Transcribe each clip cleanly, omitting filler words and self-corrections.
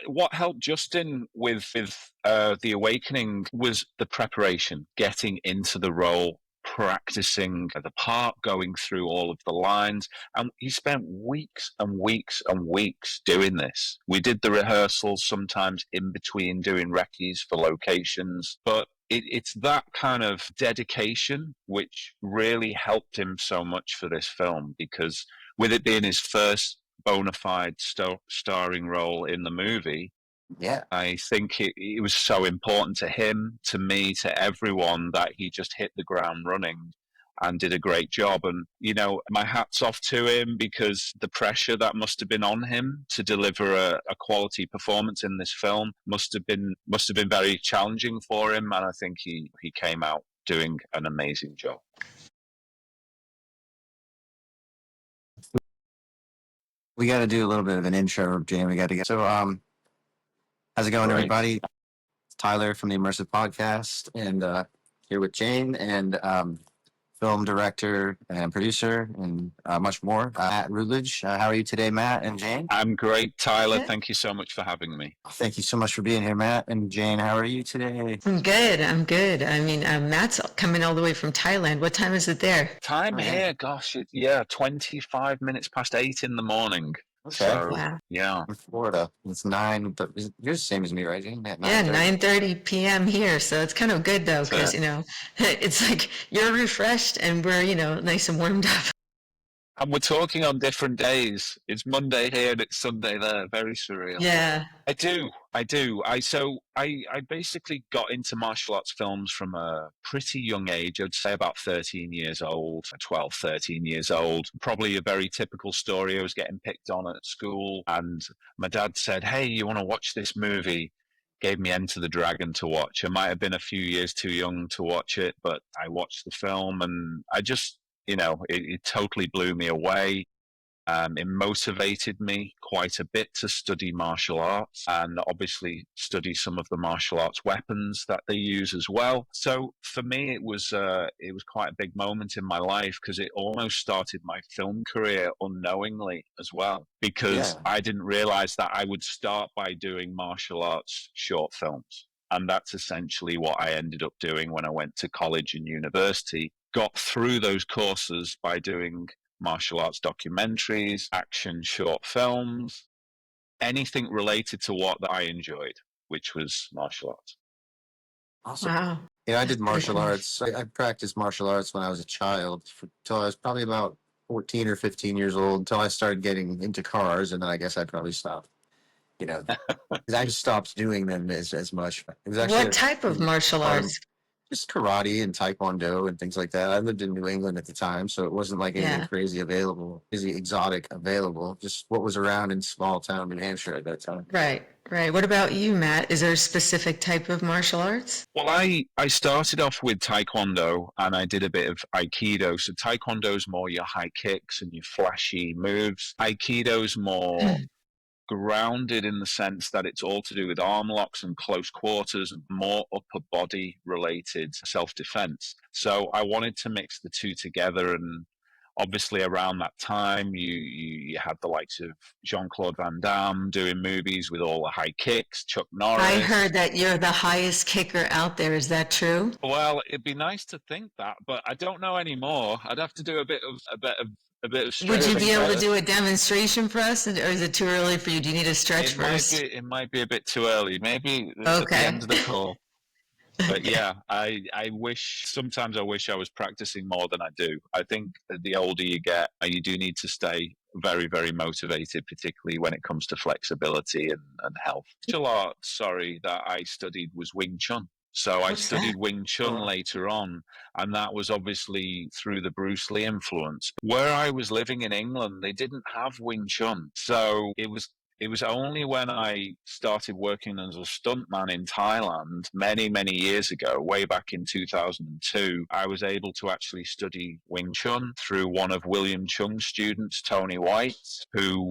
what helped Justin with the Awakening was the preparation, getting into the role, practicing the part, going through all of the lines. And he spent weeks and weeks and weeks doing this. We did the rehearsals sometimes in between doing recce's for locations, but it's that kind of dedication which really helped him so much for this film, because with it being his first bona fide starring role in the movie, Yeah. I think it was so important to him, to me, to everyone, that he just hit the ground running and did a great job. And, you know, my hat's off to him, because the pressure that must have been on him to deliver a quality performance in this film must have been very challenging for him. And I think he came out doing an amazing job. We got to do a little bit of an intro, Jane. We got to get so how's it going, Great. everybody? It's Tyler from the Immersive Podcast, and here with Jane and film director and producer and much more, Matt Rutledge. How are you today, Matt and Jane? I'm great, Tyler. Thank you so much for having me. Thank you so much for being here, Matt and Jane. How are you today? I'm good. I mean, Matt's coming all the way from Thailand. What time is it there? Time here, gosh, 25 minutes past 8 in the morning. Okay. So, Wow. yeah. In Florida, it's 9. But you're the same as me, right, Jane? Yeah, 9:30 p.m. here. So it's kind of good though, because you know, it's like you're refreshed and we're nice and warmed up. And we're talking on different days. It's Monday here and it's Sunday there. Very surreal. Yeah. I do. I basically got into martial arts films from a pretty young age. I'd say about 13 years old, 12, 13 years old. Probably a very typical story. I was getting picked on at school and my dad said, "Hey, you want to watch this movie?" Gave me Enter the Dragon to watch. I might have been a few years too young to watch it, but I watched the film and I just, it totally blew me away. It motivated me quite a bit to study martial arts and obviously study some of the martial arts weapons that they use as well. So for me, it was quite a big moment in my life, because it almost started my film career unknowingly as well, because I didn't realize that I would start by doing martial arts short films. And that's essentially what I ended up doing when I went to college and university. Got through those courses by doing martial arts documentaries, action short films, anything related to what I enjoyed, which was martial arts. Awesome. Wow. Yeah, I did martial arts. I practiced martial arts when I was a child, until I was probably about 14 or 15 years old, until I started getting into cars, and then I guess I probably stopped. Because I just stopped doing them as much. It was actually What type of martial arts? Just karate and taekwondo and things like that. I lived in New England at the time, so it wasn't like anything crazy exotic available. Just what was around in small town New Hampshire at that time. Right. What about you, Matt? Is there a specific type of martial arts? Well, I started off with taekwondo and I did a bit of aikido. So taekwondo's more your high kicks and your flashy moves. Aikido's more grounded in the sense that it's all to do with arm locks and close quarters and more upper body related self-defense. So I wanted to mix the two together, and obviously around that time you had the likes of Jean-Claude Van Damme doing movies with all the high kicks, Chuck Norris. I heard that you're the highest kicker out there. Is that true? Well, it'd be nice to think that, but I don't know anymore. I'd have to do a bit of Would you be able to do a demonstration for us, or is it too early for you? Do you need a stretch first? It might be a bit too early. Maybe at the end of the call. But yeah, sometimes I wish I was practicing more than I do. I think the older you get, you do need to stay very, very motivated, particularly when it comes to flexibility and health. Martial art, that I studied was Wing Chun. So I studied Wing Chun later on, and that was obviously through the Bruce Lee influence. Where I was living in England, they didn't have Wing Chun. So it was only when I started working as a stuntman in Thailand many, many years ago, way back in 2002, I was able to actually study Wing Chun through one of William Chung's students, Tony White, who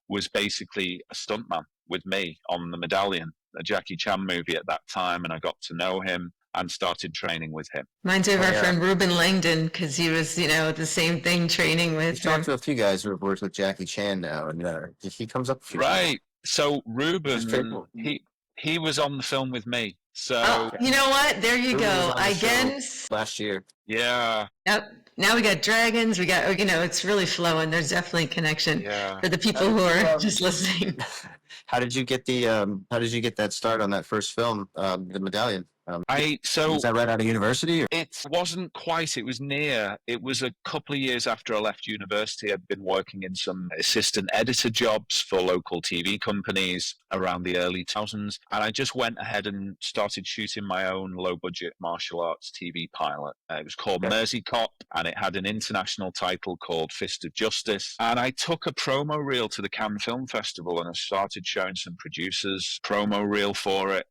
was basically a stuntman with me on The Medallion, a Jackie Chan movie at that time, and I got to know him and started training with him. Reminds me of our friend Ruben Langdon, because he was, the same thing, training with We've talked to a few guys who have worked with Jackie Chan now, and he comes up a few times. So That's pretty Ruben, cool. he was on the film with me. Oh, So you know what? There you Ruben was go. on the show Again. last year. yeah, Yep. Now we got dragons. We got, it's really flowing. There's definitely a connection yeah. for the How people did who you, are just listening. how did you get how did you get that start on that first film, the Medallion? Was that right out of university? Or? It wasn't quite. It was near. It was a couple of years after I left university. I'd been working in some assistant editor jobs for local TV companies around the early 2000s. And I just went ahead and started shooting my own low budget martial arts TV pilot. It was called Mersey Cop, and it had an international title called Fist of Justice. And I took a promo reel to the Cannes Film Festival and I started showing some producers promo reel for it.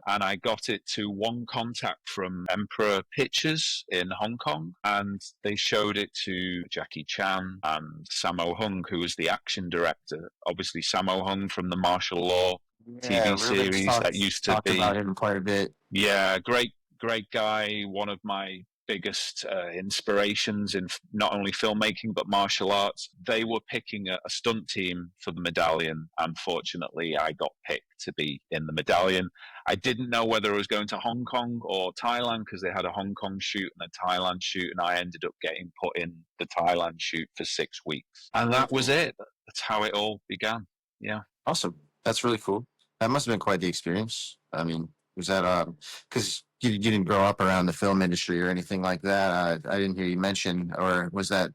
And I got it to one contact from Emperor Pictures in Hong Kong, and they showed it to Jackie Chan and Sammo Hung, who was the action director. Obviously, Sammo Hung from the martial law TV series that used to be. About him quite a bit. Yeah, great guy. One of my biggest inspirations in not only filmmaking but martial arts. They were picking a stunt team for the Medallion, and fortunately I got picked to be in the Medallion. I didn't know whether I was going to Hong Kong or Thailand because they had a Hong Kong shoot and a Thailand shoot, and I ended up getting put in the Thailand shoot for 6 weeks, and that was it. That's how it all began. Yeah. Awesome. That's really cool. That must have been quite the experience. I mean, was that because you didn't grow up around the film industry or anything like that? I didn't hear you mention, or was that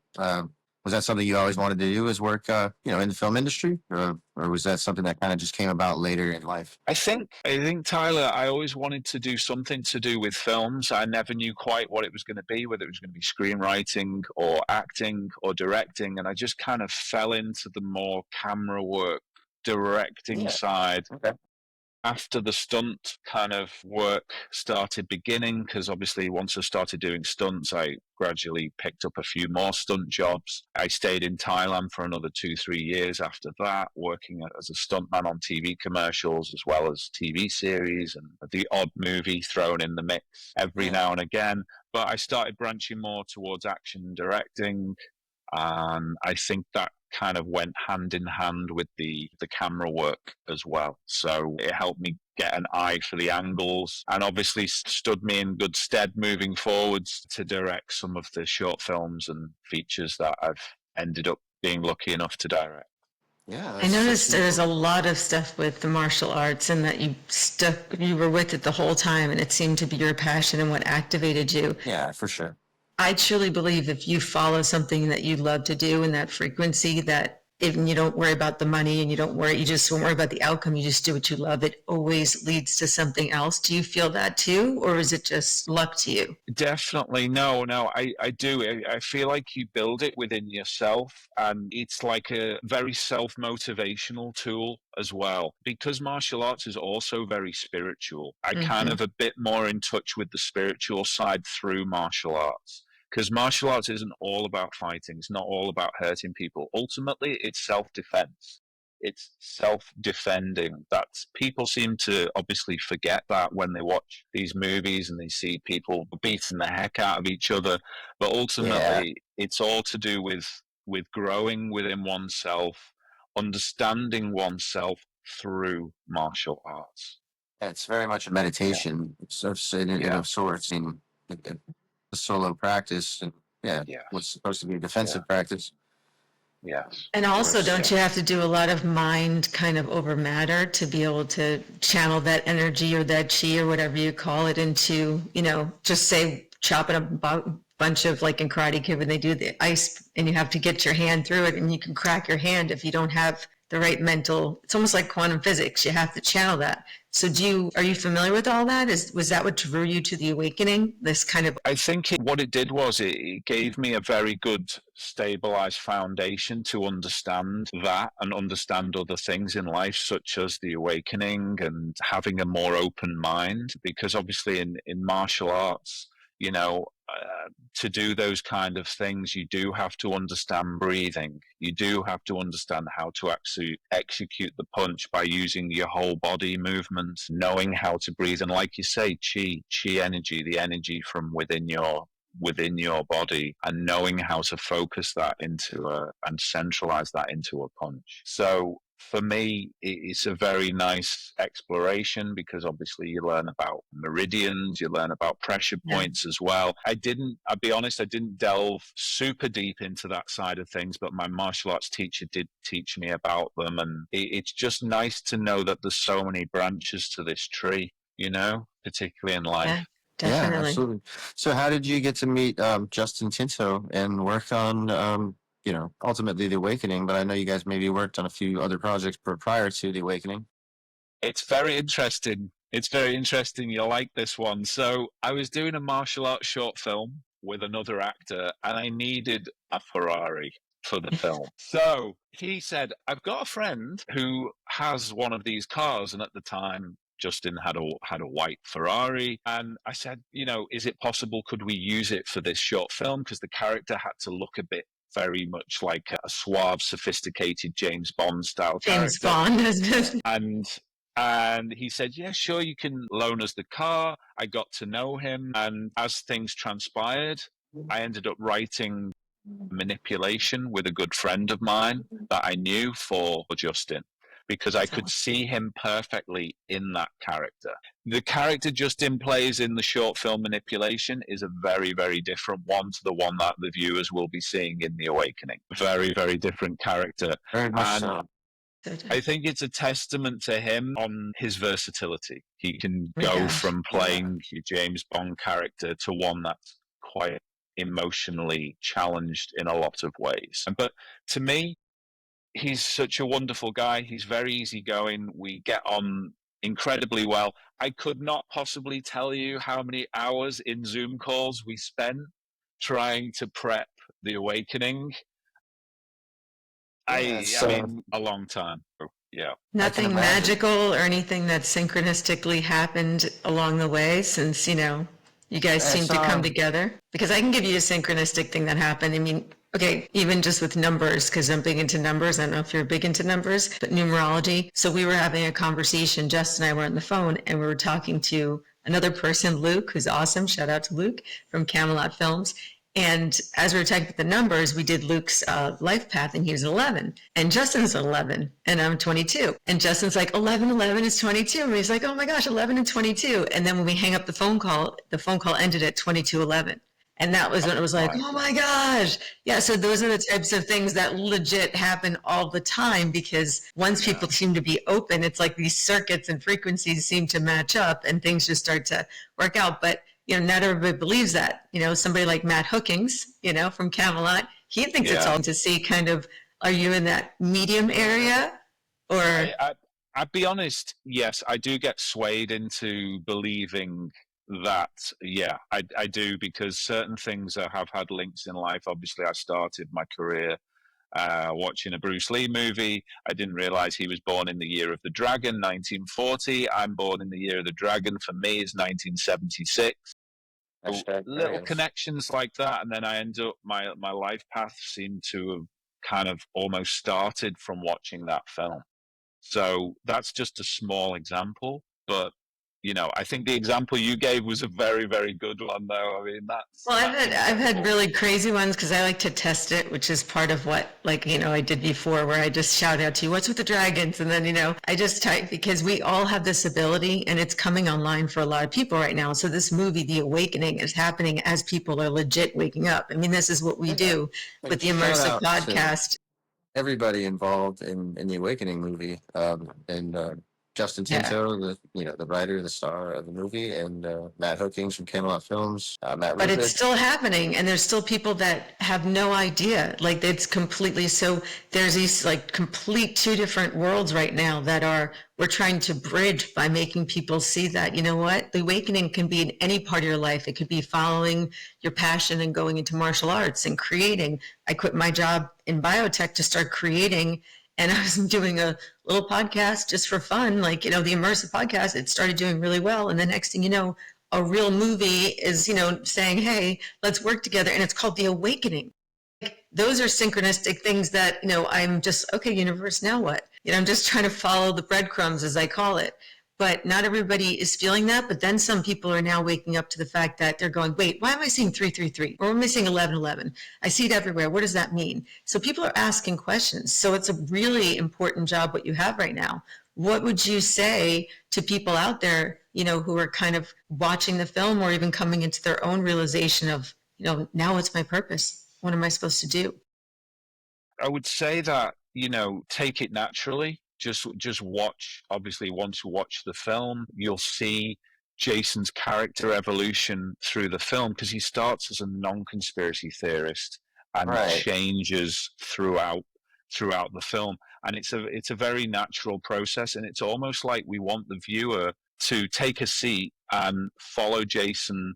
something you always wanted to do? Is work, in the film industry, or was that something that kind of just came about later in life? I think Tyler, I always wanted to do something to do with films. I never knew quite what it was going to be, whether it was going to be screenwriting or acting or directing, and I just kind of fell into the more camera work, directing side. Okay. After the stunt kind of work started beginning, because obviously once I started doing stunts, I gradually picked up a few more stunt jobs. I stayed in Thailand for another 2-3 years after that, working as a stuntman on TV commercials as well as TV series and the odd movie thrown in the mix every now and again. But I started branching more towards action directing, and I think that kind of went hand in hand with the camera work as well. So it helped me get an eye for the angles and obviously stood me in good stead moving forwards to direct some of the short films and features that I've ended up being lucky enough to direct. Yeah, I noticed there's a lot of stuff with the martial arts and that you were with it the whole time, and it seemed to be your passion and what activated you. Yeah, for sure. I truly believe if you follow something that you love to do in that frequency, that even you don't worry about the money and you just don't worry about the outcome, you just do what you love, it always leads to something else. Do you feel that too, or is it just luck to you? Definitely. No, I do. I feel like you build it within yourself, and it's like a very self-motivational tool as well. Because martial arts is also very spiritual, I kind of a bit more in touch with the spiritual side through martial arts. Because martial arts isn't all about fighting. It's not all about hurting people. Ultimately, it's self-defense. It's self-defending. That's people seem to obviously forget that when they watch these movies and they see people beating the heck out of each other. But ultimately, it's all to do with growing within oneself, understanding oneself through martial arts. It's very much a meditation of sorts. In a solo practice, and what's supposed to be a defensive practice. Yes. And also, don't you have to do a lot of mind kind of over matter to be able to channel that energy or that chi or whatever you call it into, just say chopping a bunch of, like in Karate Kid when they do the ice and you have to get your hand through it and you can crack your hand if you don't have the right mental, it's almost like quantum physics. You have to channel that. So are you familiar with all that? Was that what drew you to the awakening? This kind of... I think what it did was it gave me a very good stabilized foundation to understand that and understand other things in life, such as the awakening and having a more open mind. Because obviously in martial arts, to do those kind of things, you do have to understand breathing. You do have to understand how to actually execute the punch by using your whole body movement, knowing how to breathe. And like you say, chi energy, the energy from within your body, and knowing how to focus that into and centralize that into a punch. So for me, it's a very nice exploration because obviously you learn about meridians, you learn about pressure points as well. I'll be honest, I didn't delve super deep into that side of things, but my martial arts teacher did teach me about them. And it's just nice to know that there's so many branches to this tree, particularly in life. Yeah, definitely. Yeah, absolutely. So how did you get to meet Justin Tinto and work on, ultimately The Awakening? But I know you guys maybe worked on a few other projects prior to The Awakening. It's very interesting. It's very interesting. You'll like this one. So I was doing a martial arts short film with another actor, and I needed a Ferrari for the film. So he said, I've got a friend who has one of these cars. And at the time, Justin had a white Ferrari. And I said, is it possible, could we use it for this short film? Because the character had to look a bit very much like a suave, sophisticated James Bond style James character. Bond. And he said, yeah, sure, you can loan us the car. I got to know him. And as things transpired, I ended up writing Manipulation with a good friend of mine that I knew for Justin, because I could see him perfectly in that character. The character Justin plays in the short film Manipulation is a very, very different one to the one that the viewers will be seeing in The Awakening. Very, very different character. Very much so. I think it's a testament to him on his versatility. He can go from playing your James Bond character to one that's quite emotionally challenged in a lot of ways. But to me, he's such a wonderful guy. He's very easygoing. We get on incredibly well. I could not possibly tell you how many hours in Zoom calls we spent trying to prep The Awakening. I mean, a long time. Yeah. Nothing magical or anything that synchronistically happened along the way since, you guys seem to come together? Because I can give you a synchronistic thing that happened. I mean, okay, even just with numbers, because I'm big into numbers. I don't know if you're big into numbers, but numerology. So we were having a conversation. Justin and I were on the phone and we were talking to another person, Luke, who's awesome. Shout out to Luke from Camelot Films. And as we were talking about the numbers, we did Luke's life path, and he was 11. And Justin's 11, and I'm 22. And Justin's like, 11 is 22. And he's like, oh my gosh, 11 and 22. And then when we hang up the phone call ended at 22:11. And that was when it was like, oh my gosh. Yeah, so those are the types of things that legit happen all the time, because once people seem to be open, it's like these circuits and frequencies seem to match up and things just start to work out. But not everybody believes that. Somebody like Matt Hookings, from Camelot, he thinks it's all to see kind of, are you in that medium area? Or I'd be honest, yes, I do get swayed into believing that. Yeah, I do, because certain things have had links in life. Obviously, I started my career watching a Bruce Lee movie. I didn't realize he was born in the year of the dragon, 1940. I'm born in the year of the dragon. For me, is 1976. Little connections like that, and then I end up my life path seemed to have kind of almost started from watching that film. So that's just a small example, but I think the example you gave was a very, very good one, though. I mean, I've had really crazy ones because I like to test it, which is part of what, I did before, where I just shout out to you, what's with the dragons? And then, I just type, because we all have this ability, and it's coming online for a lot of people right now. So this movie, The Awakening, is happening as people are legit waking up. I mean, this is what we do with the Immersive Podcast. Everybody involved in The Awakening movie, and Justin Tinto, the writer, the star of the movie, and Matt Hookings from Camelot Films. But it's still happening, and there's still people that have no idea. It's completely, so there's these complete two different worlds right now that we're trying to bridge by making people see that, what? The awakening can be in any part of your life. It could be following your passion and going into martial arts and creating. I quit my job in biotech to start creating. And I was doing a little podcast just for fun, the Immersive Podcast. It started doing really well. And the next thing you know, a real movie is, saying, hey, let's work together. And it's called The Awakening. Those are synchronistic things that, I'm just, okay, universe, now what? I'm just trying to follow the breadcrumbs, as I call it. but not everybody is feeling that. But then some people are now waking up to the fact that they're going, wait, why am I seeing 333? Or am I seeing 1111? I see it everywhere. What does that mean? So people are asking questions. So it's a really important job what you have right now. What would you say to people out there, who are kind of watching the film or even coming into their own realization of, now what's my purpose? What am I supposed to do? I would say that, take it naturally. Just watch. Obviously, once you watch the film, you'll see Jason's character evolution through the film, because he starts as a non-conspiracy theorist and changes throughout the film. And it's a very natural process, and it's almost like we want the viewer to take a seat and follow Jason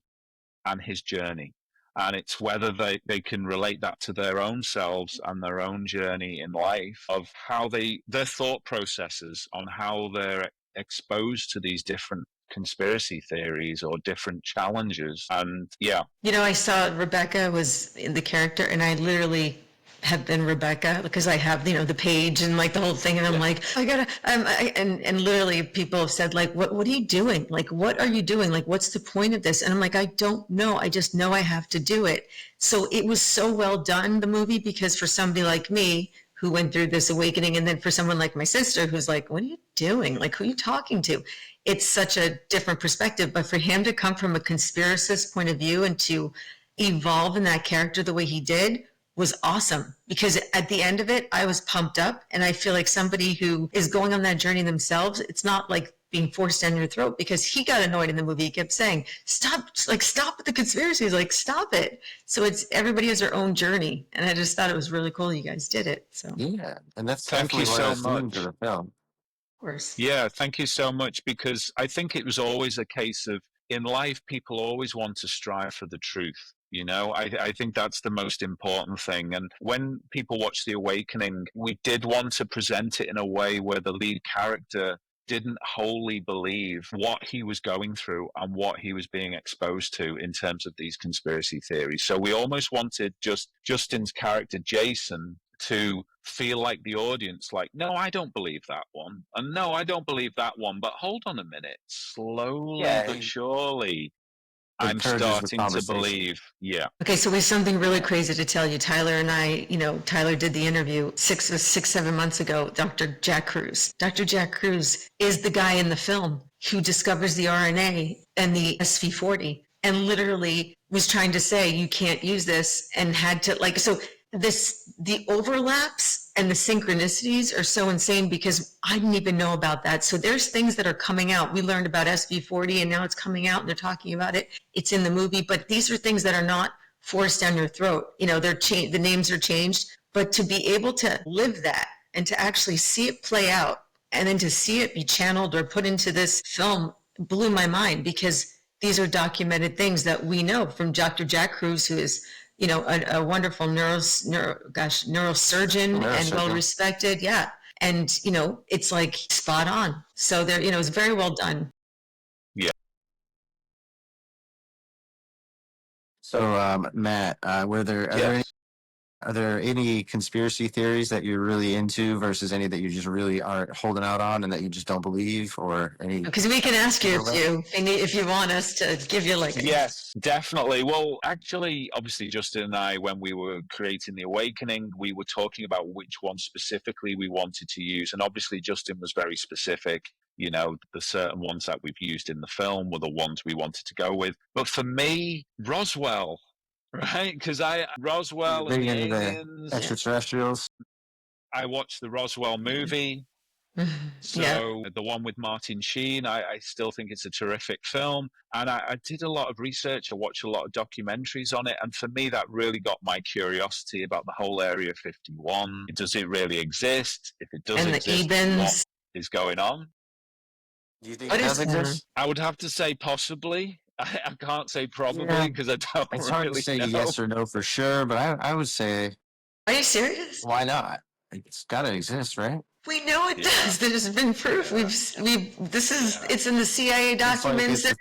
and his journey. And it's whether they can relate that to their own selves and their own journey in life, of how their thought processes on how they're exposed to these different conspiracy theories or different challenges. And yeah. I saw Rebecca was in the character, and I literally have been Rebecca because I have, the page and like the whole thing. And I'm like, I gotta, and literally people have said like, what are you doing? Like, what are you doing? Like, what's the point of this? And I'm like, I don't know. I just know I have to do it. So it was so well done, the movie, because for somebody like me who went through this awakening, and then for someone like my sister who's like, what are you doing? Like, who are you talking to? It's such a different perspective. But for him to come from a conspiracist point of view and to evolve in that character the way he did was awesome, because at the end of it, I was pumped up. And I feel like somebody who is going on that journey themselves, it's not like being forced down your throat, because he got annoyed in the movie. He kept saying, stop with the conspiracies, like, stop it. So it's, everybody has their own journey. And I just thought it was really cool you guys did it. So yeah, and that's thank you so much for the film. Of course. Yeah, thank you so much, because I think it was always a case of, in life, people always want to strive for the truth. I think that's the most important thing. And when people watch The Awakening, we did want to present it in a way where the lead character didn't wholly believe what he was going through and what he was being exposed to in terms of these conspiracy theories. So we almost wanted Justin's character, Jason, to feel like the audience, like, no, I don't believe that one. And no, I don't believe that one. But hold on a minute. Slowly but surely, I'm starting to believe. Yeah. Okay, so we have something really crazy to tell you. Tyler and I, Tyler did the interview 7 months ago, Dr. Jack Cruz. Dr. Jack Cruz is the guy in the film who discovers the RNA and the SV40, and literally was trying to say, you can't use this, and had to, the overlaps and the synchronicities are so insane, because I didn't even know about that. So there's things that are coming out. We learned about SV40, and now it's coming out and they're talking about it. It's in the movie, but these are things that are not forced down your throat. The names are changed, but to be able to live that and to actually see it play out, and then to see it be channeled or put into this film, blew my mind, because these are documented things that we know from Dr. Jack Cruz, who is a wonderful neurosurgeon and well-respected. Yeah. And, it's like spot on. So there, it's very well done. Yeah. So, Matt, are there any conspiracy theories that you're really into versus any that you just really aren't holding out on and that you just don't believe, or any? Because we can ask you if you want us to give you Yes, definitely. Well, actually, obviously, Justin and I, when we were creating The Awakening, we were talking about which one specifically we wanted to use. And obviously, Justin was very specific. The certain ones that we've used in the film were the ones we wanted to go with. But for me, Roswell. Right, because Roswell and the aliens, extraterrestrials. I watched the Roswell movie, so the one with Martin Sheen. I still think it's a terrific film, and I did a lot of research. I watched a lot of documentaries on it, and for me, that really got my curiosity about the whole Area 51. Does it really exist? If it does exist, what is going on? Do you think it does exist? I would have to say possibly. I can't say probably, because I don't It's hard to say yes or no for sure, but I would say. Are you serious? Why not? It's got to exist, right? We know it does. There's been proof. It's in the CIA documents.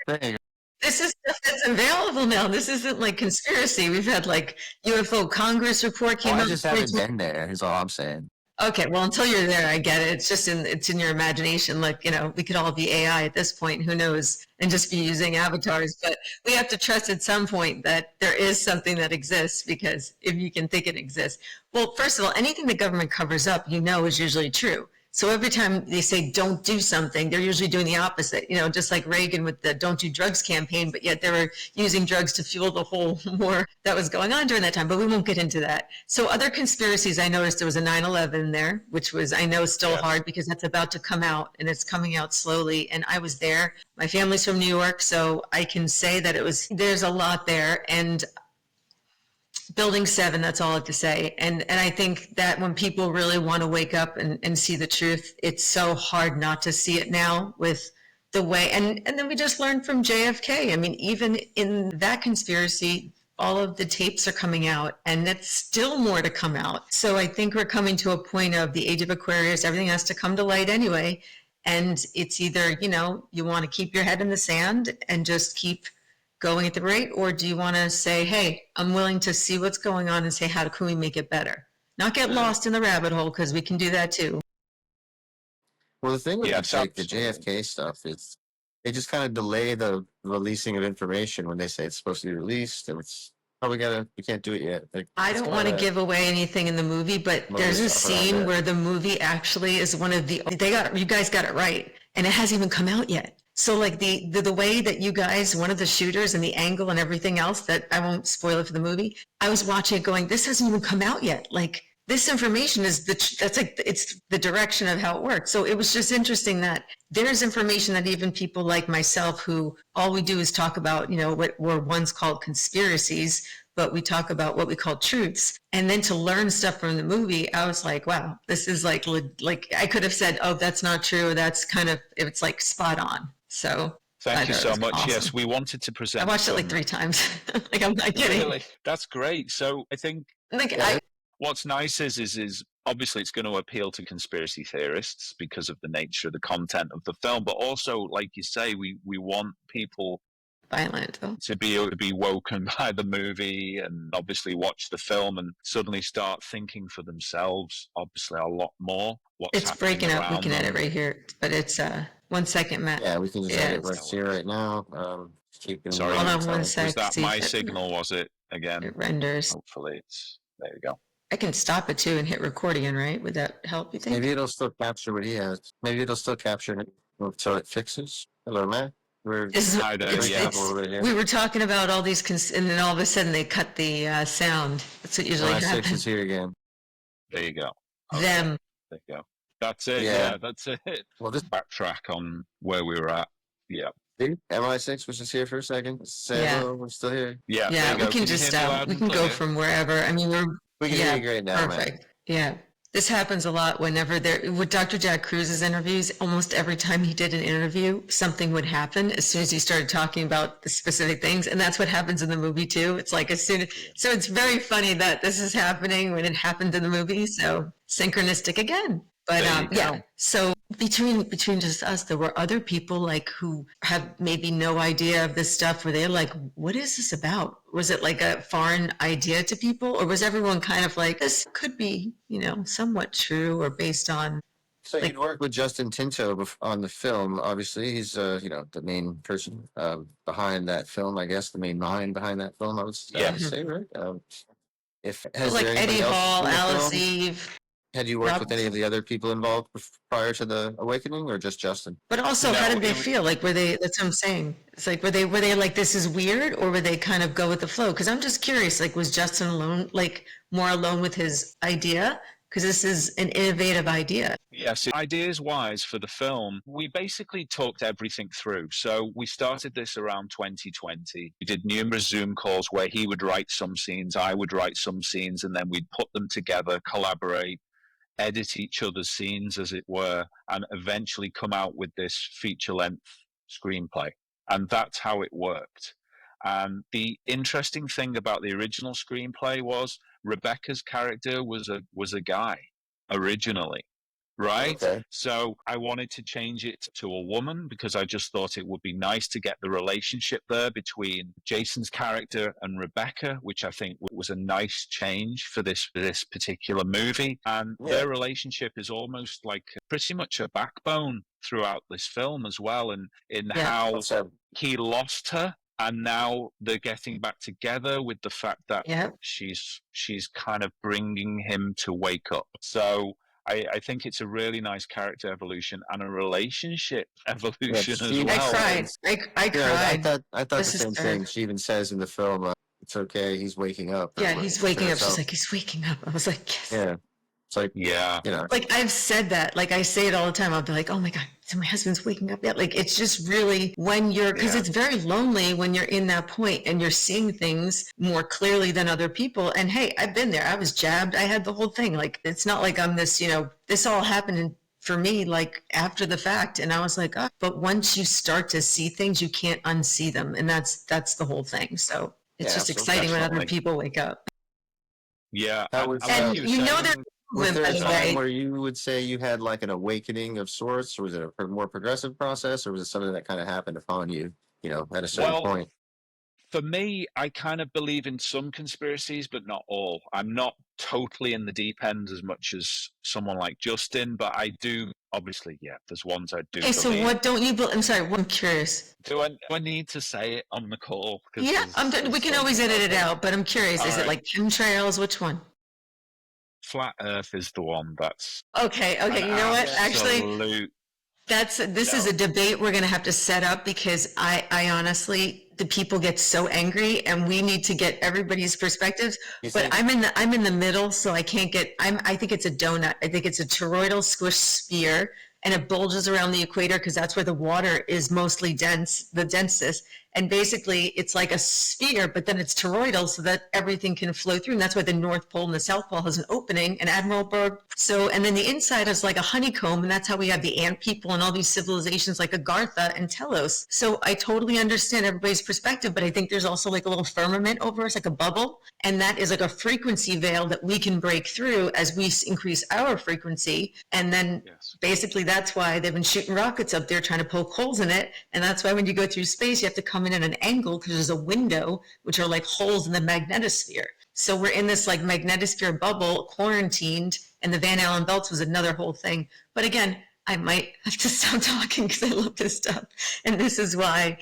This is stuff that's available now. This isn't like conspiracy. We've had like UFO Congress report came out. I just haven't been there, is all I'm saying. Okay, well, until you're there, I get it. It's in your imagination. Like, we could all be AI at this point, who knows, and just be using avatars. But we have to trust at some point that there is something that exists, because if you can think it exists. Well, first of all, anything the government covers up, is usually true. So every time they say don't do something, they're usually doing the opposite, just like Reagan with the don't do drugs campaign, but yet they were using drugs to fuel the whole war that was going on during that time. But we won't get into that. So other conspiracies, I noticed there was a 9/11 there, which was, I know, still hard because that's about to come out, and it's coming out slowly. And I was there. My family's from New York, so I can say that there's a lot there. And Building 7, that's all I have to say. And I think that when people really want to wake up and see the truth, it's so hard not to see it now with the way. And then we just learned from JFK. I mean, even in that conspiracy, all of the tapes are coming out, and that's still more to come out. So I think we're coming to a point of the age of Aquarius. Everything has to come to light anyway. And it's either, you want to keep your head in the sand and just keep going at the rate, or do you want to say, hey, I'm willing to see what's going on and say, how can we make it better? Not get lost in the rabbit hole, because we can do that too. Well, the thing with Yes, the absolutely. JFK stuff is they just kind of delay the releasing of information when they say it's supposed to be released, and it's we can't do it yet. I don't want to give away anything in the movie, but there's a scene where the movie actually is one of you guys got it right, and it hasn't even come out yet. So like the way that you guys, one of the shooters and the angle and everything else, that I won't spoil it for the movie, I was watching it going, this hasn't even come out yet. Like, this information it's the direction of how it works. So it was just interesting that there's information that even people like myself, who all we do is talk about, what were once called conspiracies, but we talk about what we call truths. And then to learn stuff from the movie, I was like, wow, this is like I could have said, oh, that's not true. That's it's like spot on. So thank you so much. Awesome. Yes, we wanted to present. I watched it like 3 times. Like, I'm not kidding. Really? That's great. So I think what's nice is obviously it's going to appeal to conspiracy theorists because of the nature of the content of the film, but also, like you say, we want people violent to be woken by the movie and obviously watch the film and suddenly start thinking for themselves, obviously, a lot more. It's breaking up. We can edit right here, but it's 1 second, Matt. Yeah, we can just edit right here right now. Sorry, hold on 1 sec. Was that my signal? Was it again? It renders. Hopefully it's there. You go. I can stop it too and hit record again, right? Would that help, you think? Maybe it'll still capture what he has. Maybe it'll still capture it until it fixes. Hello, Matt. We were talking about all these, and then all of a sudden they cut the sound. That's what usually happens. 6 is here again. There you go. Okay. Them. There you go. That's it. Yeah, that's it. Well, just backtrack on where we were at. Yeah. MI6 was just here for a second. Say hello, we're still here. Yeah. Yeah, we can just we can go from wherever. I mean, we can hear you great now. Perfect. Man. Yeah. This happens a lot whenever with Dr. Jack Cruz's interviews, almost every time he did an interview, something would happen as soon as he started talking about the specific things. And that's what happens in the movie too. It's like so it's very funny that this is happening when it happened in the movie. So synchronistic again. But yeah, so between just us, there were other people like who have maybe no idea of this stuff. Were they like, what is this about? Was it like a foreign idea to people, or was everyone kind of like, this could be, somewhat true or based on? So you worked with Jason Tinto on the film. Obviously, he's the main person behind that film. I guess the main mind behind that film. I would say, right? Like Eddie Hall, Alice Eve. Had you worked with any of the other people involved prior to the Awakening, or just Justin? But also, how did they feel? Like, were they? That's what I'm saying. It's like, were they like, this is weird, or were they kind of go with the flow? Because I'm just curious. Like, was Justin alone, like more alone with his idea? Because this is an innovative idea. Yes, ideas-wise for the film, we basically talked everything through. So we started this around 2020. We did numerous Zoom calls where he would write some scenes, I would write some scenes, and then we'd put them together, collaborate, edit each other's scenes, as it were, and eventually come out with this feature-length screenplay. And that's how it worked. And the interesting thing about the original screenplay was Rebecca's character was a guy originally. right? Okay. So I wanted to change it to a woman because I just thought it would be nice to get the relationship there between Jason's character and Rebecca, which I think was a nice change for this particular movie. And Yeah. their relationship is almost like pretty much a backbone throughout this film as well, and in Yeah. how So, he lost her and now they're getting back together with the fact that Yeah. she's kind of bringing him to wake up. So I think it's a really nice character evolution and a relationship evolution as she I well. cried. I yeah, I cried. thought I thought the This is same third. thing. She even says in the film, "It's okay, he's waking up." Yeah, he's waking up. She's herself. like, he's waking up. I was like, yes. Yeah, it's like, Yeah. you know, Like I've said that, like I say it all the time. I'll be like, oh my God, so my husband's waking up yet? Like it's just really when you're, because Yeah. it's very lonely when you're in that point and you're seeing things more clearly than other people. And hey, I've been there. I was jabbed. I had the whole thing. Like it's not like I'm this, this all happened for me like after the fact. And I was like, oh, but once you start to see things, you can't unsee them. And that's the whole thing. So it's Yeah, just so exciting when other definitely. people wake up. Yeah. That was, like And you were you know saying, they're was moving, there by a the time way. where you would say you had like an awakening of sorts, or was it a more progressive process, or was it something that kind of happened upon you, at a certain well, point? for me, I kind of believe in some conspiracies, but not all. I'm not totally in the deep end as much as someone like Justin, but I do, obviously, yeah, there's ones I do Okay, so believe. what don't you believe? I'm sorry, I'm curious. Do I need to say it on the call? Yeah, we can always edit it out, but I'm curious. All Is it right. like chemtrails? Which one? Flat Earth is the one that's Okay, an you know what? Actually, absolute this is a debate we're going to have to set up because I honestly, the people get so angry and we need to get everybody's perspectives. You But think- I'm in the middle, so I can't get. I think it's a donut. I think it's a toroidal squish sphere, and it bulges around the equator because that's where the water is mostly dense, the densest. And basically, it's like a sphere, but then it's toroidal so that everything can flow through. And that's why the North Pole and the South Pole has an opening, an admiral berg. So, and then the inside is like a honeycomb, and that's how we have the ant people and all these civilizations like Agartha and Telos. So I totally understand everybody's perspective, but I think there's also like a little firmament over us, like a bubble. And that is like a frequency veil that we can break through as we increase our frequency. And then basically that's why they've been shooting rockets up there trying to poke holes in it. And that's why when you go through space, you have to come in at an angle because there's a window, which are like holes in the magnetosphere. So we're in this like magnetosphere bubble, quarantined, and the Van Allen belts was another whole thing. But again, I might have to stop talking because I love this stuff. And this is why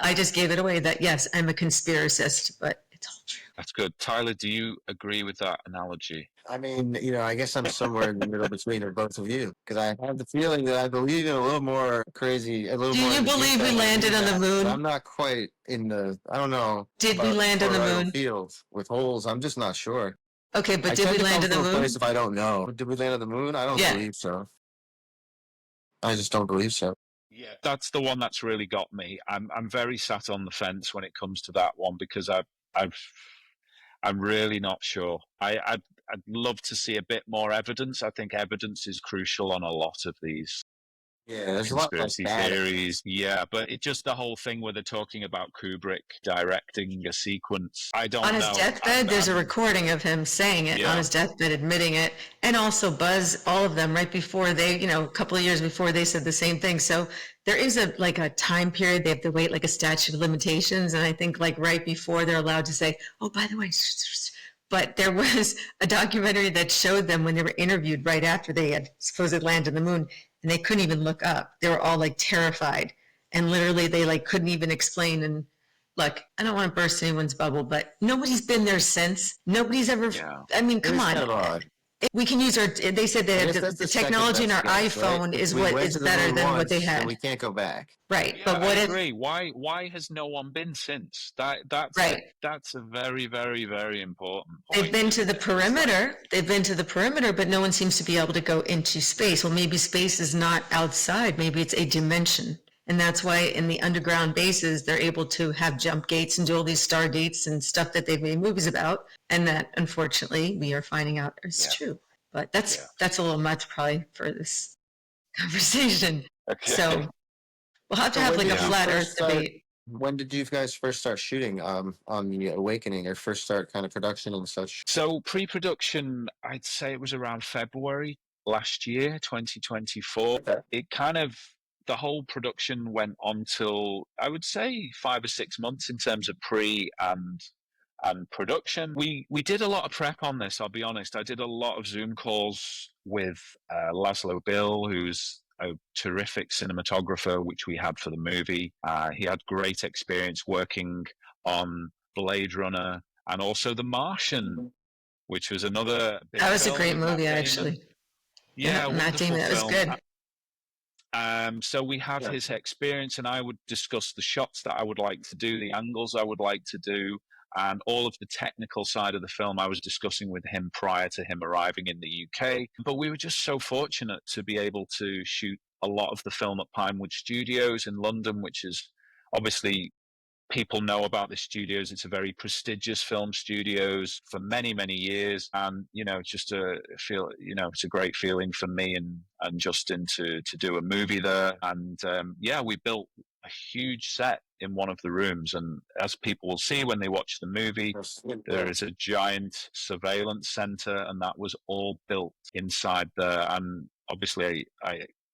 I just gave it away that yes, I'm a conspiracist, but it's all true. That's good. Tyler, do you agree with that analogy? I mean, I guess I'm somewhere in the middle between or both of you, because I have the feeling that I believe in a little more crazy, a little Do more. you in the believe deep we end landed on the that, moon? but I'm not quite in the. I don't know. Did we about land on the toroidal moon? Field with holes. I'm just not sure. Okay, but I did tend we to land on come the from a moon? place if I don't know. Did we land on the moon? I don't Yeah. believe so. I just don't believe so. Yeah, that's the one that's really got me. I'm very sat on the fence when it comes to that one because I'm really not sure. I'd love to see a bit more evidence. I think evidence is crucial on a lot of these Yeah, there's a lot like conspiracy that. theories. Yeah, but it's just the whole thing where they're talking about Kubrick directing a sequence. I don't know. On his deathbed, there's a recording of him saying it on his deathbed, admitting it, and also Buzz, all of them, right before they, a couple of years before they said the same thing. So there is a time period they have to wait, like a statute of limitations, and I think like right before they're allowed to say, oh, by the way, but there was a documentary that showed them when they were interviewed right after they had supposedly landed on the moon, and they couldn't even look up. They were all like terrified, and literally they like couldn't even explain. And look, I don't want to burst anyone's bubble, but nobody's been there since. Nobody's ever. Yeah. I mean, It come is on. kind of odd. We can use our. They said I that guess that's the second technology in our best guess, right? iPhone If is we what went is to the better moon than what once, they then had. we can't go back. Right, Yeah, but what I if? agree. Why has no one been since? That's Right. That's a very, very, very important point. They've been to the isn't it? It's like- perimeter. They've been to the perimeter, but no one seems to be able to go into space. Well, maybe space is not outside. Maybe it's a dimension. And that's why in the underground bases, they're able to have jump gates and do all these stargates and stuff that they've made movies about. And that, unfortunately, we are finding out is true. But that's a little much probably for this conversation. Okay. So we'll have to So have when like a did you flat first Earth start- debate. When did you guys first start shooting on the Awakening, or first start kind of production and such? So pre-production, I'd say it was around February last year, 2024. Okay. It kind of, the whole production went on till, I would say, 5 or 6 months in terms of pre and production. We did a lot of prep on this, I'll be honest. I did a lot of Zoom calls with Laszlo Bill, who's a terrific cinematographer, which we had for the movie. He had great experience working on Blade Runner and also The Martian, which was another big That was a film great with Matt movie, Damon. actually. Yeah, Matt wonderful Damon, that was film. good. So we have his experience, and I would discuss the shots that I would like to do, the angles I would like to do, and all of the technical side of the film I was discussing with him prior to him arriving in the UK. But we were just so fortunate to be able to shoot a lot of the film at Pinewood Studios in London, which is obviously people know about the studios. It's a very prestigious film studios for many, many years. And, just to feel, it's a great feeling for me and Justin to do a movie there. And we built a huge set in one of the rooms. And as people will see when they watch the movie, there is a giant surveillance center, and that was all built inside there. And obviously,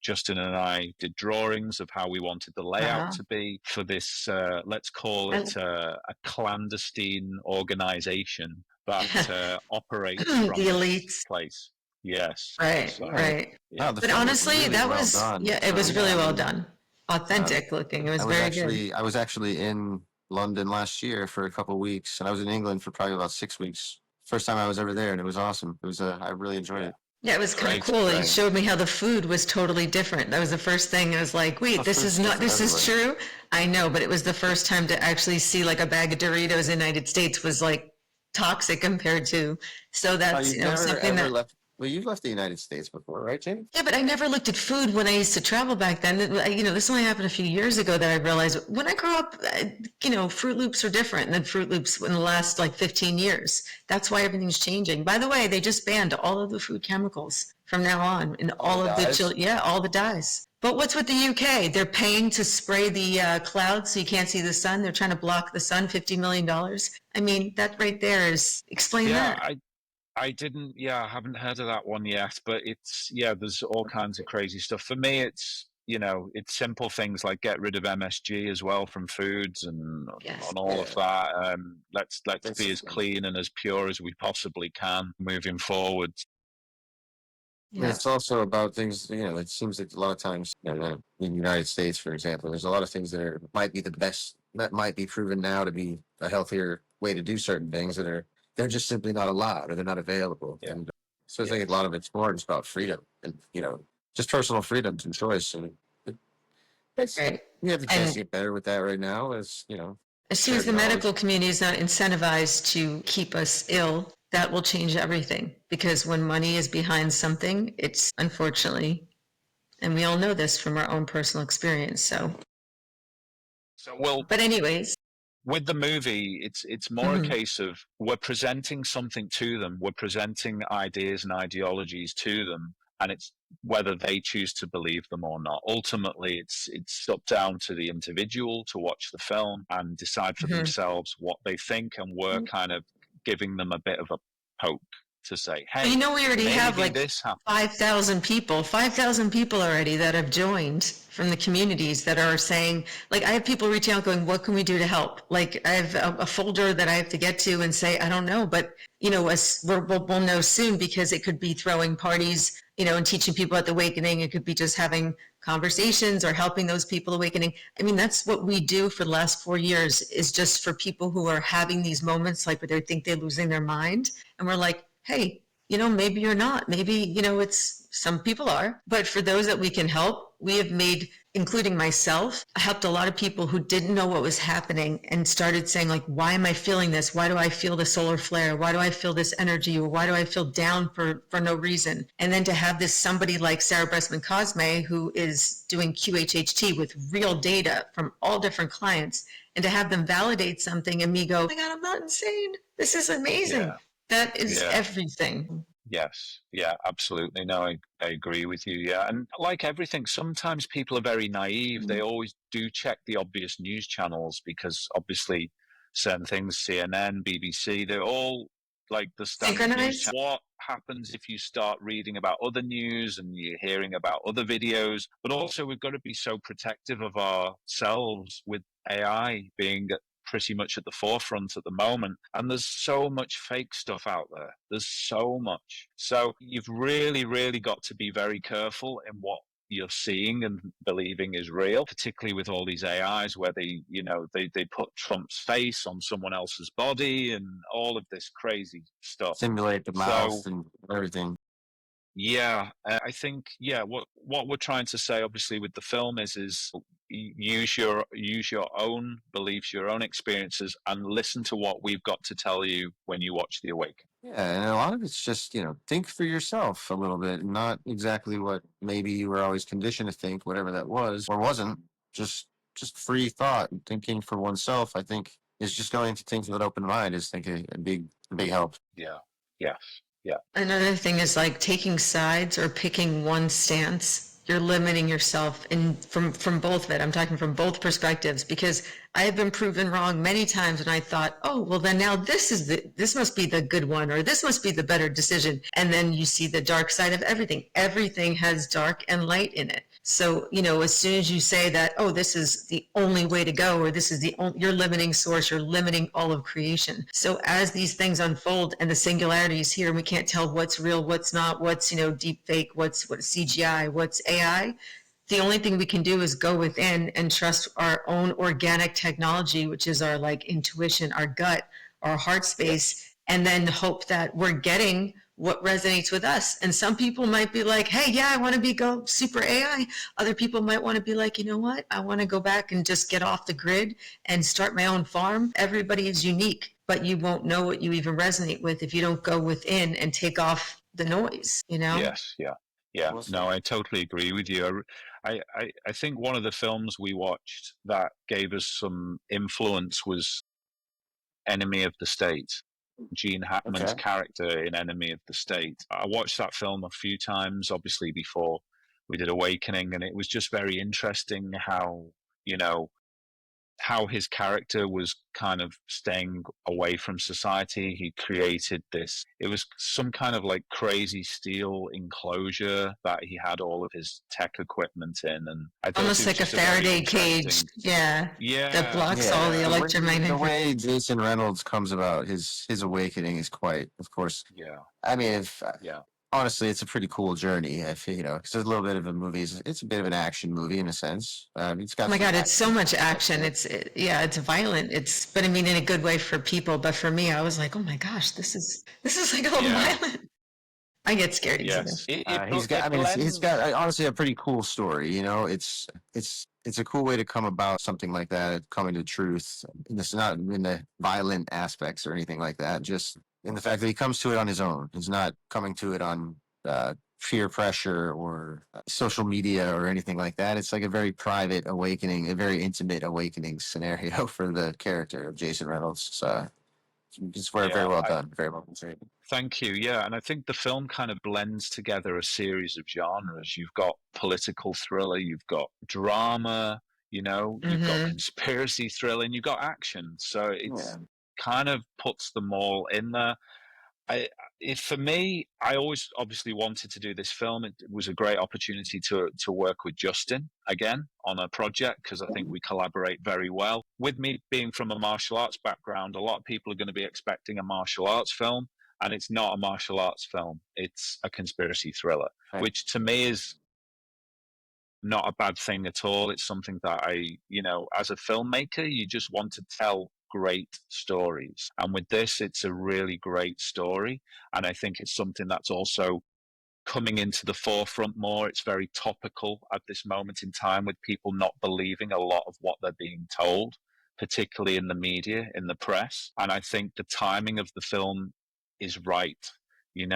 Justin and I did drawings of how we wanted the layout to be for this, let's call it a clandestine organization that operates from the elites. this place. Yes. Right, So, right. yeah. Wow, But honestly, really that well was, done. it was really well done. Authentic looking. It was very good. I was actually in London last year for a couple of weeks, and I was in England for probably about 6 weeks. First time I was ever there, and it was awesome. It was I really enjoyed it. Yeah, it was kind of cool. He showed me how the food was totally different. That was the first thing. I was like, wait, this is true? I know, but it was the first time to actually see like a bag of Doritos in the United States was like toxic compared to, so that's something that... Well, you've left the United States before, right, Jamie? Yeah, but I never looked at food when I used to travel back then. This only happened a few years ago that I realized when I grew up, Fruit Loops are different than Fruit Loops in the last like 15 years. That's why everything's changing. By the way, they just banned all of the food chemicals from now on and all of the dyes. But what's with the UK? They're paying to spray the clouds so you can't see the sun. They're trying to block the sun, $50 million. I mean, that right there is, explain that. I haven't heard of that one yet, but there's all kinds of crazy stuff. For me, it's simple things like get rid of MSG as well from foods and all of that. Let's be as clean and as pure as we possibly can moving forward. Yeah. It's also about things, it seems like a lot of times in the United States, for example, there's a lot of things that might be the best, that might be proven now to be a healthier way to do certain things they're just simply not allowed or they're not available. Yeah. And so I think a lot of it's more just about freedom and, just personal freedoms and choice. And we have the chance to get better with that right now as soon as the medical community is not incentivized to keep us ill, that will change everything. Because when money is behind something, it's unfortunately, and we all know this from our own personal experience. But anyways. With the movie, it's more a case of we're presenting something to them. We're presenting ideas and ideologies to them, and it's whether they choose to believe them or not. Ultimately, it's up down to the individual to watch the film and decide for themselves what they think, and we're kind of giving them a bit of a poke to say, hey, we already have like 5,000 people already that have joined from the communities that are saying, like, I have people reaching out going, what can we do to help? Like, I have a folder that I have to get to and say, I don't know, but we'll know soon, because it could be throwing parties, and teaching people at the Awakening. It could be just having conversations or helping those people awakening. I mean, that's what we do for the last 4 years, is just for people who are having these moments, like where they think they're losing their mind. And we're like, hey, maybe you're not. Maybe, it's some people are. But for those that we can help, we have made, including myself, I helped a lot of people who didn't know what was happening and started saying, like, why am I feeling this? Why do I feel the solar flare? Why do I feel this energy? Or why do I feel down for no reason? And then to have this somebody like Sarah Bressman Cosme, who is doing QHHT with real data from all different clients, and to have them validate something and me go, oh my God, I'm not insane. This is amazing. Yeah. That is everything. Yes. Yeah, absolutely. No, I agree with you. Yeah. And like everything, sometimes people are very naive. They always do check the obvious news channels, because obviously certain things, CNN, BBC, they're all like the standard news Synchronized? channel. What happens if you start reading about other news and you're hearing about other videos? But also, we've got to be so protective of ourselves with AI being pretty much at the forefront at the moment. And there's so much fake stuff out there. There's so much. So you've really, really got to be very careful in what you're seeing and believing is real, particularly with all these AIs where they put Trump's face on someone else's body and all of this crazy stuff. Simulate the mouth So and everything. yeah, I think what we're trying to say, obviously, with the film is use your own beliefs, your own experiences, and listen to what we've got to tell you when you watch The Awakening. Yeah, and a lot of it's just, think for yourself a little bit, not exactly what maybe you were always conditioned to think, whatever that was or wasn't. Just free thought and thinking for oneself, I think, is just going to things with an open mind is, think, a big help. Yeah. Yes. Yeah. Another thing is like taking sides or picking one stance. You're limiting yourself from both of it. I'm talking from both perspectives because I have been proven wrong many times when I thought, oh, well then now this must be the good one or this must be the better decision. And then you see the dark side of everything. Everything has dark and light in it. So, as soon as you say that, oh, this is the only way to go, or this is your limiting source, you're limiting all of creation. So as these things unfold and the singularity is here, and we can't tell what's real, what's not, what's, deep fake, what's CGI, what's AI, the only thing we can do is go within and trust our own organic technology, which is our intuition, our gut, our heart space, and then hope that we're getting what resonates with us. And some people might be like, hey, yeah, I want to go super AI. Other people might want to be like, you know what? I want to go back and just get off the grid and start my own farm. Everybody is unique, but you won't know what you even resonate with if you don't go within and take off the noise, Yes. Yeah. Yeah. Well No, said. I totally agree with you. I think one of the films we watched that gave us some influence was Enemy of the State. Gene Hackman's Okay. character in Enemy of the State. I watched that film a few times, obviously, before we did Awakening, and it was just very interesting you know, how his character was kind of staying away from society. He created this, it was some kind of like crazy steel enclosure that he had all of his tech equipment in. And I thought it almost was like a just a very Faraday cage. interesting, Yeah. That yeah, blocks all the Yeah, yeah, the electromagnetic. way Jason Reynolds comes about his awakening is quite, of course. yeah, I mean, if yeah. honestly, it's a pretty cool journey. If because there's a little bit of a movie. It's a bit of an action movie in a sense. It's Oh got my some God, it's so action. much action. Yeah. Yeah, it's violent. But I mean, in a good way for people. But for me, I was like, oh my gosh, this is like all Yeah. violent. I get scared easily. Yes, it He's got. I it mean, he's got blends. honestly a pretty cool story. It's a cool way to come about something like that, coming to truth. And it's not in the violent aspects or anything like that. Just in the fact that he comes to it on his own. He's not coming to it on peer pressure or social media or anything like that. It's like a very private awakening, a very intimate awakening scenario for the character of Jason Reynolds. So it's very, very Yeah, well done. Very well portrayed. thank you. Yeah, and I think the film kind of blends together a series of genres. You've got political thriller, you've got drama, you've got Mm-hmm. conspiracy thriller, and you've got action. So Yeah. it's kind of puts them all in there. For me, I always obviously wanted to do this film. It was a great opportunity to work with Justin again on a project because I think we collaborate very well. With me being from a martial arts background, a lot of people are going to be expecting a martial arts film, and it's not a martial arts film. It's a conspiracy thriller, Right. which to me is not a bad thing at all. It's something that as a filmmaker, you just want to tell great stories. And with this, it's a really great story. And I think it's something that's also coming into the forefront more. It's very topical at this moment in time with people not believing a lot of what they're being told, particularly in the media, in the press. And I think the timing of the film is right. And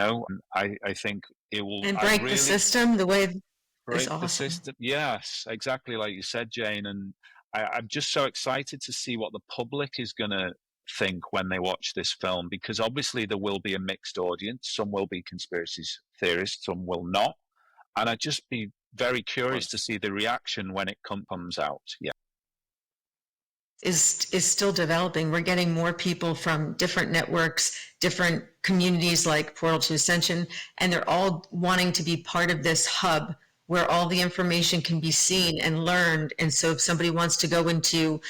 I think And I break the really system the way is break the awesome. system. Yes, exactly like you said, Jane. And I'm just so excited to see what the public is going to think when they watch this film, because obviously there will be a mixed audience. Some will be conspiracy theorists, some will not. And I'd just be very Of curious to course. see the reaction when it comes out. Yeah. is still developing. We're getting more people from different networks, different communities like Portal to Ascension, and they're all wanting to be part of this hub where all the information can be seen and learned. And so if somebody wants to go into,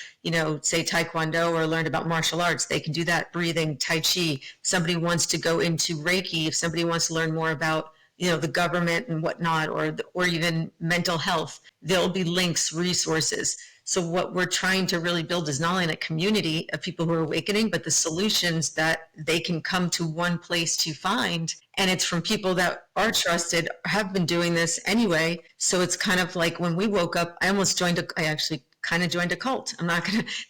say Taekwondo or learn about martial arts, they can do that, breathing, Tai Chi. Somebody wants to go into Reiki, if somebody wants to learn more about the government and whatnot, or even mental health, there'll be links, resources. So what we're trying to really build is not only a community of people who are awakening, but the solutions that they can come to one place to find. And it's from people that are trusted, have been doing this anyway. So it's kind of like when we woke up, I actually kind of joined a cult.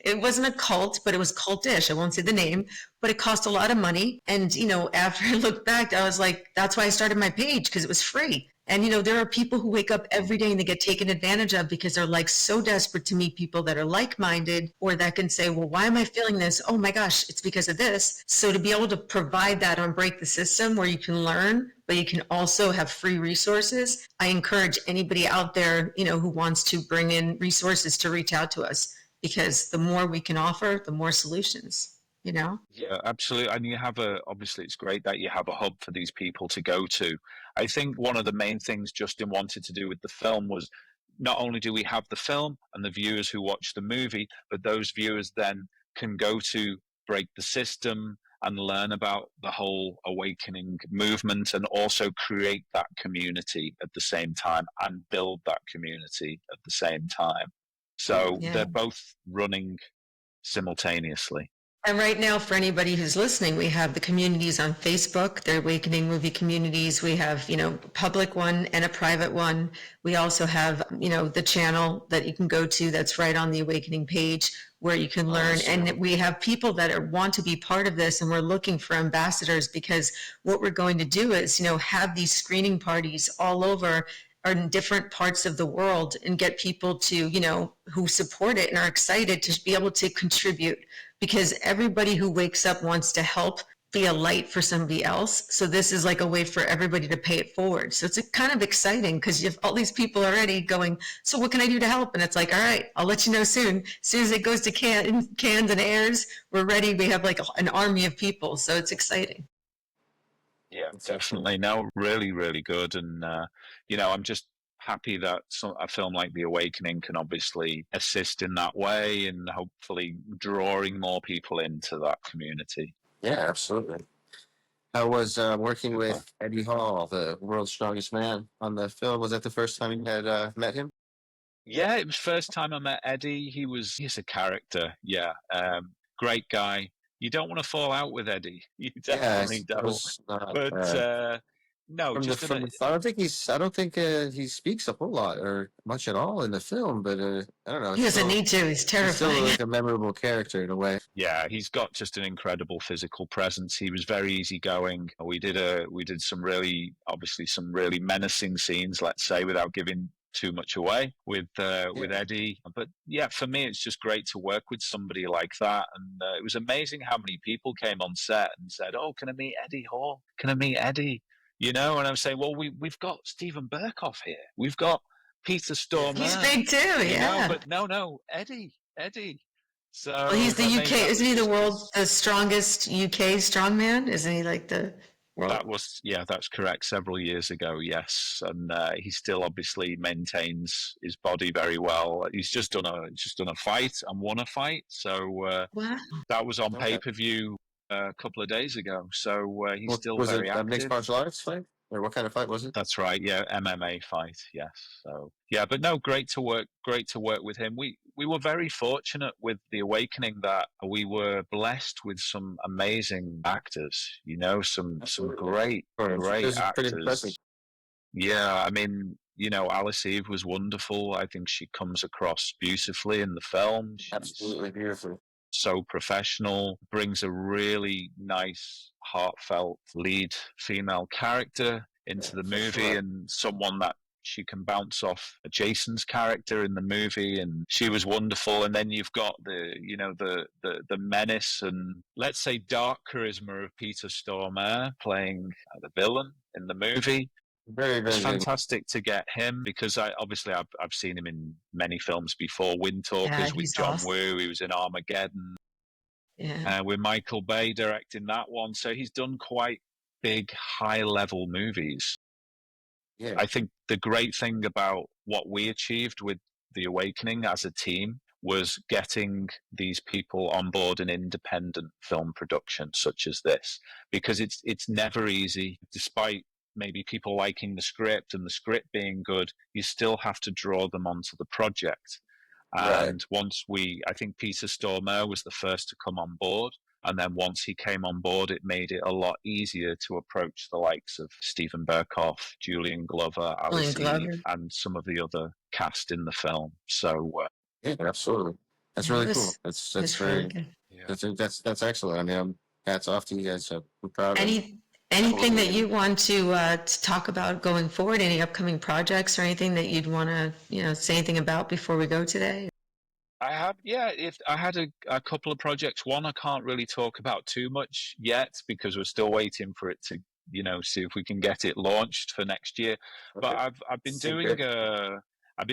It wasn't a cult, but it was cultish. I won't say the name, but it cost a lot of money. And, after I looked back, I was like, that's why I started my page, because it was free. And, there are people who wake up every day and they get taken advantage of because they're like so desperate to meet people that are like-minded, or that can say, well, why am I feeling this? Oh my gosh, it's because of this. So to be able to provide that on Break the System, where you can learn, but you can also have free resources, I encourage anybody out there, who wants to bring in resources to reach out to us, because the more we can offer, the more solutions. Yeah, absolutely. And obviously it's great that you have a hub for these people to go to. I think one of the main things Justin wanted to do with the film was, not only do we have the film and the viewers who watch the movie, but those viewers then can go to Break the System and learn about the whole awakening movement, and also create that community at the same time and build that community at the same time. So Yeah. they're both running simultaneously. And right now, for anybody who's listening, we have the communities on Facebook, they're Awakening Movie Communities. We have, a public one and a private one. We also have, the channel that you can go to that's right on the Awakening page, where you can learn. Awesome. And we have people that want to be part of this, and we're looking for ambassadors, because what we're going to do is, have these screening parties all over, or in different parts of the world, and get people to, who support it and are excited to be able to contribute, because everybody who wakes up wants to help be a light for somebody else. So this is like a way for everybody to pay it forward. So it's kind of exciting, because you have all these people already going, so what can I do to help? And it's like, all right, I'll let you know soon. As soon as it goes to cans and airs, we're ready. We have like an army of people. So it's exciting. Yeah, definitely. No, really, really good. And, I'm just happy that a film like The Awakening can obviously assist in that way, and hopefully drawing more people into that community. Yeah, absolutely. I was working with Eddie Hall, the world's strongest man, on the film. Was that the first time you had met him? Yeah, it was first time I met Eddie. He's a character. Yeah. Great guy. You don't want to fall out with Eddie. You definitely Yeah, it don't. was not. But no, I don't think he speaks a whole lot or much at all in the film. But I don't know. He doesn't need to. He's He's terrifying. still like a memorable character in a way. yeah, he's got just an incredible physical presence. He was very easygoing. We did some really menacing scenes, let's say, without giving too much away with Eddie. But yeah, for me, it's just great to work with somebody like that. And it was amazing how many people came on set and said, "Oh, can I meet Eddie Hall? Can I meet Eddie?" And I'm saying, "Well, we've got Stephen Burkoff here. We've got Peter Stormare. He's big too, yeah. But no, Eddie. So Well, he's the UK, isn't he the world's the strongest UK strongman? Isn't he like the world? That's correct. Several years ago, yes, and he still obviously maintains his body very well. He's just done a fight and won a fight, so Wow. that was on pay-per-view a couple of days ago. So he's still was very it active. a mixed martial arts fight, or what kind of fight was it? That's right. Yeah, MMA fight. Yes. So yeah, but no, great to work with him. We were very fortunate with The Awakening that we were blessed with some amazing actors. Some great Pretty actors. impressive. Yeah, I mean, Alice Eve was wonderful. I think she comes across beautifully in the film. She's Absolutely beautiful. so professional, brings a really nice, heartfelt lead female character into the movie, sure. and someone that she can bounce off Jason's character in the movie, and she was wonderful. And then you've got the menace and, let's say, dark charisma of Peter Stormare playing the villain in the movie. Very, It's very good. fantastic to get him because I've seen him in many films before. Wind Yeah, Talkers with he's John awesome. Woo. He was in Armageddon Yeah. with Michael Bay directing that one. So he's done quite big, high-level movies. Yeah, I think the great thing about what we achieved with The Awakening as a team was getting these people on board an independent film production such as this, because it's never easy. Despite maybe people liking the script and the script being good, you still have to draw them onto the project. right. And I think Peter Stormare was the first to come on board. And then once he came on board, it made it a lot easier to approach the likes of Stephen Burkoff, Julian Glover, Julian Alice Eve, Glover. and some of the other cast in the film. So, Yeah, absolutely. That's Yeah, really cool. That's it's really very good. yeah. that's excellent. I mean, hats off to you guys. So I'm proud of. Anything that you want to talk about going forward? Any upcoming projects or anything that you'd want to, say anything about before we go today? I have, yeah. If I had a couple of projects, one I can't really talk about too much yet because we're still waiting for it to, see if we can get it launched for next year. But Okay. I've been Secret.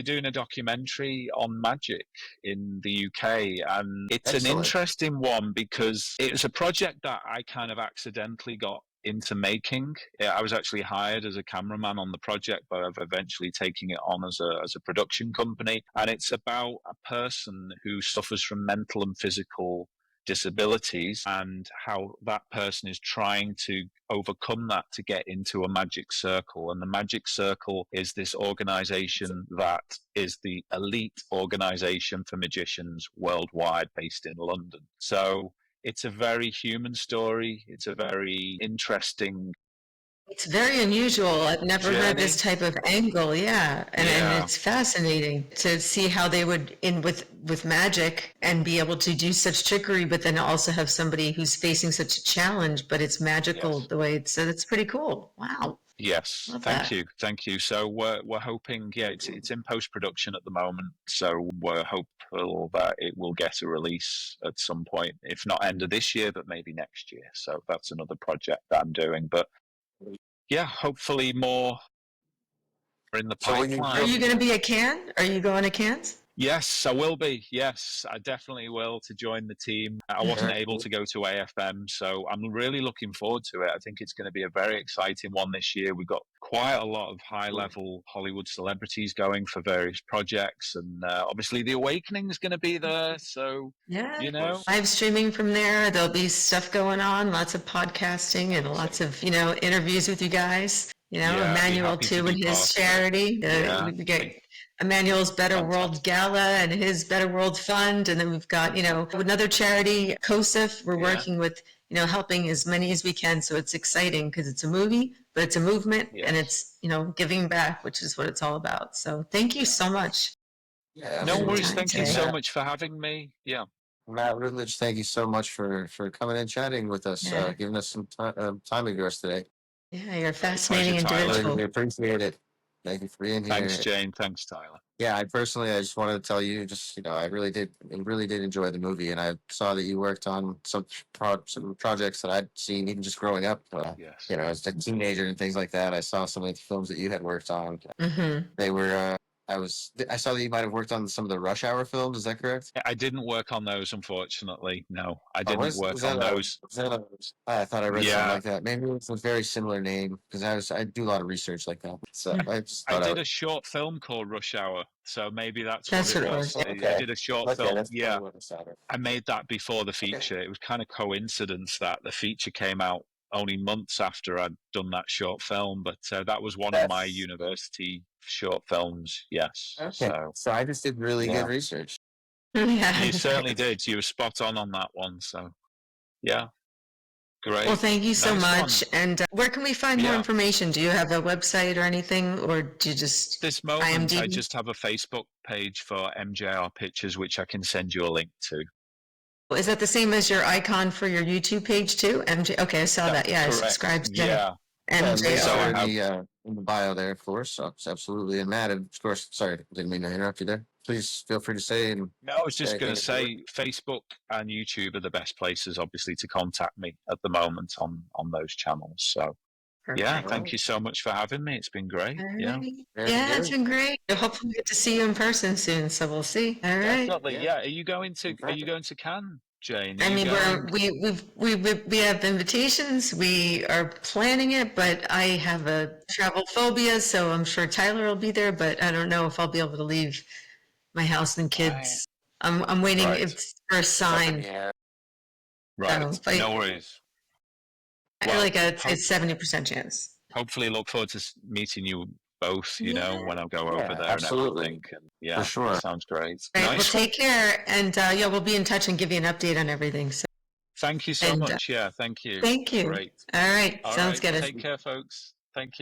doing a documentary on magic in the UK, and it's an Excellent. interesting one because it was a project that I kind of accidentally got into making. I was actually hired as a cameraman on the project, but I've eventually taken it on as a production company. And it's about a person who suffers from mental and physical disabilities and how that person is trying to overcome that to get into a magic circle. And the magic circle is this organization that is the elite organization for magicians worldwide based in London. So it's a very human story. It's a very interesting It's very unusual. I've never heard this journey. type of angle. Yeah, and Yeah. it's fascinating to see how they would in with magic and be able to do such trickery, but then also have somebody who's facing such a challenge, but it's magical Yes. the way it's. So it's pretty cool. Wow, Yes. love Thank that. you. Thank you. So we're hoping, yeah, it's in post production at the moment. So we're hopeful that it will get a release at some point, if not end of this year, but maybe next year. So that's another project that I'm doing. But yeah, hopefully more in the So when you Are pipeline. you going to be a can? Are you going to Cannes? Yes, I will be. Yes, I definitely will to join the team. I wasn't very able cool. to go to AFM, so I'm really looking forward to it. I think it's going to be a very exciting one this year. We've got quite a lot of high level Hollywood celebrities going for various projects, and obviously, The Awakening is going to be there. So, Yeah. you know, Live streaming from there. There'll be stuff going on, lots of podcasting and lots of, interviews with you guys. yeah, I'd be Emmanuel happy to too be and his part of it. charity. Yeah, We get Emmanuel's Better World fantastic. Gala and his Better World Fund. And then we've got, another charity, COSIF. We're Yeah, working with, helping as many as we can. So it's exciting because it's a movie, but it's a movement and yes. it's, giving back, which is what it's all about. So thank you so much Yeah, I No for your mean, worries. time Thank you today. so much for having me. Yeah, Matt Rutledge, thank you so much for coming and chatting with us, Yeah. giving us some time of yours today. Yeah, you're a pleasure, fascinating Tyler. Really, really individual. appreciate it. Thank you for being Thanks, here. Jane. Thanks, Tyler. Yeah, I just wanted to tell you, just I really did enjoy the movie, and I saw that you worked on some projects that I'd seen even just growing up. Yes. As a teenager and things like that. I saw some of the films that you had worked on. Hmm. They were. I saw that you might have worked on some of the Rush Hour films. Is that correct? I didn't work on those, unfortunately. No, I Oh, didn't was work that on those. I thought I read something Yeah, like that. Maybe it's a very similar name because I do a lot of research like that. So I just I thought did a short film called Rush Hour, so maybe that's what That's it what it was. was. I did a short Okay, film. that's Yeah, probably what I saw. I made that before the Okay. feature. It was kind of coincidence that the feature came out only months after I'd done that short film, but that was one of my That's university short films. Yes, okay. so So I just did really good yeah, research. Yeah, you that's certainly great. did. You were spot on that one. So yeah, Well, great, thank you so nice one. much. And where can we find more Yeah. information? Do you have a website or anything, or do you just This moment, I IMDb? just have a Facebook page for MJR Pictures, which I can send you a link to. Is that the same as your icon for your YouTube page too? MJ. Okay, I saw that. That's Yeah, I correct. subscribed to Yeah. Yeah, links So are I MJR. have, in the bio there, of course. So it's absolutely. And Matt, of course, sorry, didn't mean to interrupt you there. Please feel free to say no, I was just going anything. to say Facebook and YouTube are the best places, obviously, to contact me at the moment on those channels. So Yeah, Perfect. thank you so much for having me. It's been great. All Yeah. right. Very Yeah, it's good. been great. Hopefully we get to see you in person soon, so we'll see. All right. Definitely. Yeah. Yeah. Are you going to Exactly. Cannes, Jane? Are I you mean, going? we have invitations. We are planning it, but I have a travel phobia, so I'm sure Tyler will be there, but I don't know if I'll be able to leave my house and Right. kids. I'm waiting Right. it's for a It's up in sign. the air. Right. So, but No worries. I Well, like it's 70% chance. hopefully look forward to meeting you both, you know, Yeah. when I go over Yeah, there and absolutely. everything. And For yeah, sure. sounds great. Right. Well, Nice one. take care, and yeah, we'll be in touch and give you an update on everything. So, Thank you so and much. Yeah, thank you. thank you. Great. All right. All Sounds right. good. Take care, folks. Thank you.